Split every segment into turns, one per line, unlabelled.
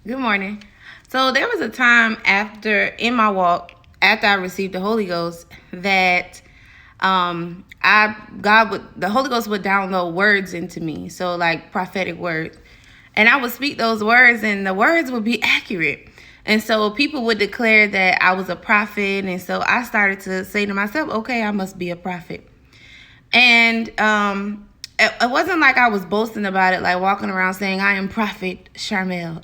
Good morning. So there was a time in my walk, after I received the Holy Ghost, that the Holy Ghost would download words into me. So like prophetic words. And I would speak those words and the words would be accurate. And so people would declare that I was a prophet. And so I started to say to myself, okay, I must be a prophet. And it wasn't like I was boasting about it, like walking around saying I am Prophet Charmel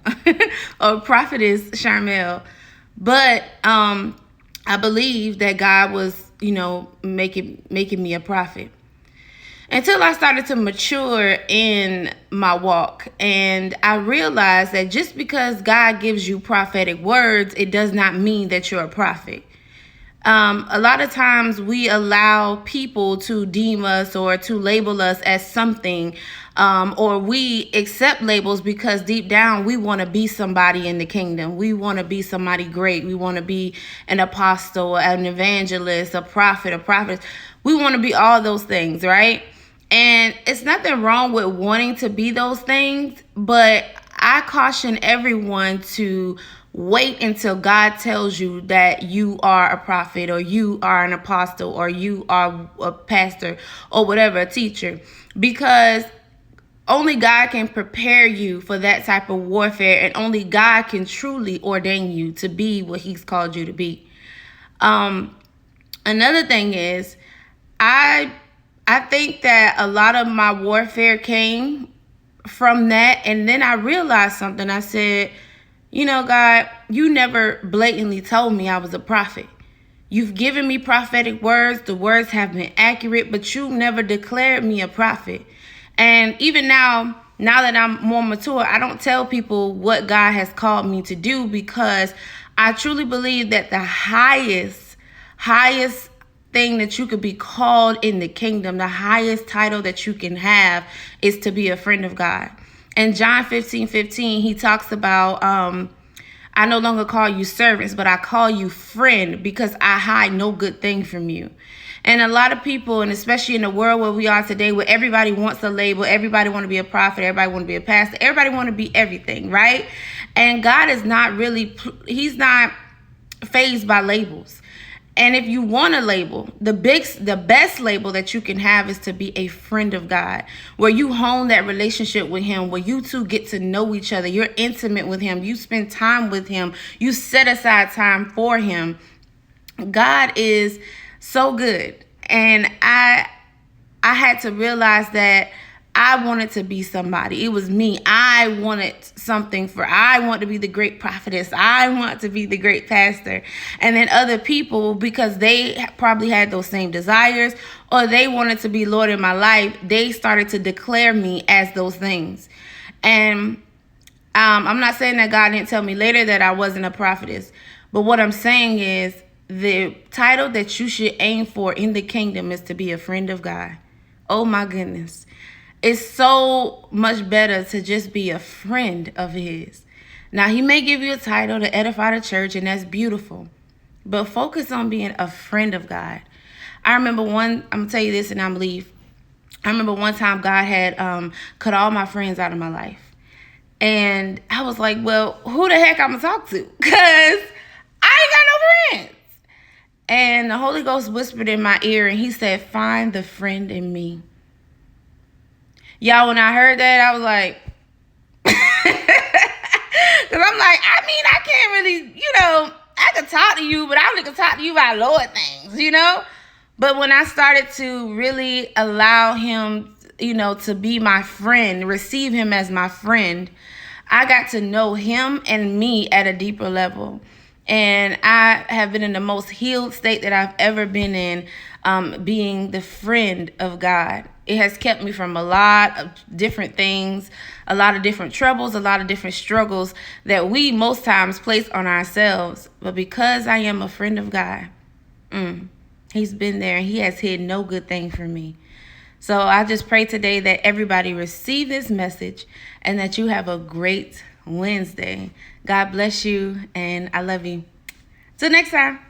or Prophetess Charmel. But I believe that God was, making me a prophet until I started to mature in my walk. And I realized that just because God gives you prophetic words, it does not mean that you're a prophet. A lot of times we allow people to deem us or to label us as something, or we accept labels because deep down we want to be somebody in the kingdom. We want to be somebody great. We want to be an apostle, an evangelist, a prophet, a prophet. We want to be all those things, right? And it's nothing wrong with wanting to be those things, but I caution everyone to wait until God tells you that you are a prophet or you are an apostle or you are a pastor or whatever, a teacher, because only God can prepare you for that type of warfare, and only God can truly ordain you to be what He's called you to be. Another thing is, I I think that a lot of my warfare came from that. And then I realized something. I said, God, you never blatantly told me I was a prophet. You've given me prophetic words. The words have been accurate, but you never declared me a prophet. And even now that I'm more mature, I don't tell people what God has called me to do, because I truly believe that the highest thing that you could be called in the kingdom, the highest title that you can have, is to be a friend of God. In John 15:15, he talks about, I no longer call you servants, but I call you friend, because I hide no good thing from you. And a lot of people, and especially in the world where we are today, where everybody wants a label, everybody want to be a prophet, everybody want to be a pastor, everybody want to be everything, right? And God is not really, he's not phased by labels. And if you want a label, the best label that you can have is to be a friend of God, where you hone that relationship with Him, where you two get to know each other. You're intimate with Him. You spend time with Him. You set aside time for Him. God is so good. And I had to realize that I wanted to be somebody. It was me. I wanted I want to be the great prophetess. I want to be the great pastor. And then other people, because they probably had those same desires, or they wanted to be Lord in my life, they started to declare me as those things. And I'm not saying that God didn't tell me later that I wasn't a prophetess. But what I'm saying is, the title that you should aim for in the kingdom is to be a friend of God. Oh my goodness. It's so much better to just be a friend of His. Now, He may give you a title to edify the church, and that's beautiful. But focus on being a friend of God. I'm going to tell you this and I'm going to leave. I remember one time God had cut all my friends out of my life. And I was like, well, who the heck I'm going to talk to? Because I ain't got no friends. And the Holy Ghost whispered in my ear, and He said, find the friend in me. Y'all, when I heard that, I was like, because I'm like, I can't really, I could talk to you, but I only can talk to you about lower things, But when I started to really allow Him, to be my friend, receive Him as my friend, I got to know Him and me at a deeper level. And I have been in the most healed state that I've ever been in, being the friend of God. It has kept me from a lot of different things, a lot of different troubles, a lot of different struggles that we most times place on ourselves. But because I am a friend of God, He's been there, and He has hid no good thing from me. So I just pray today that everybody receive this message and that you have a great Wednesday. God bless you, and I love you. Till next time.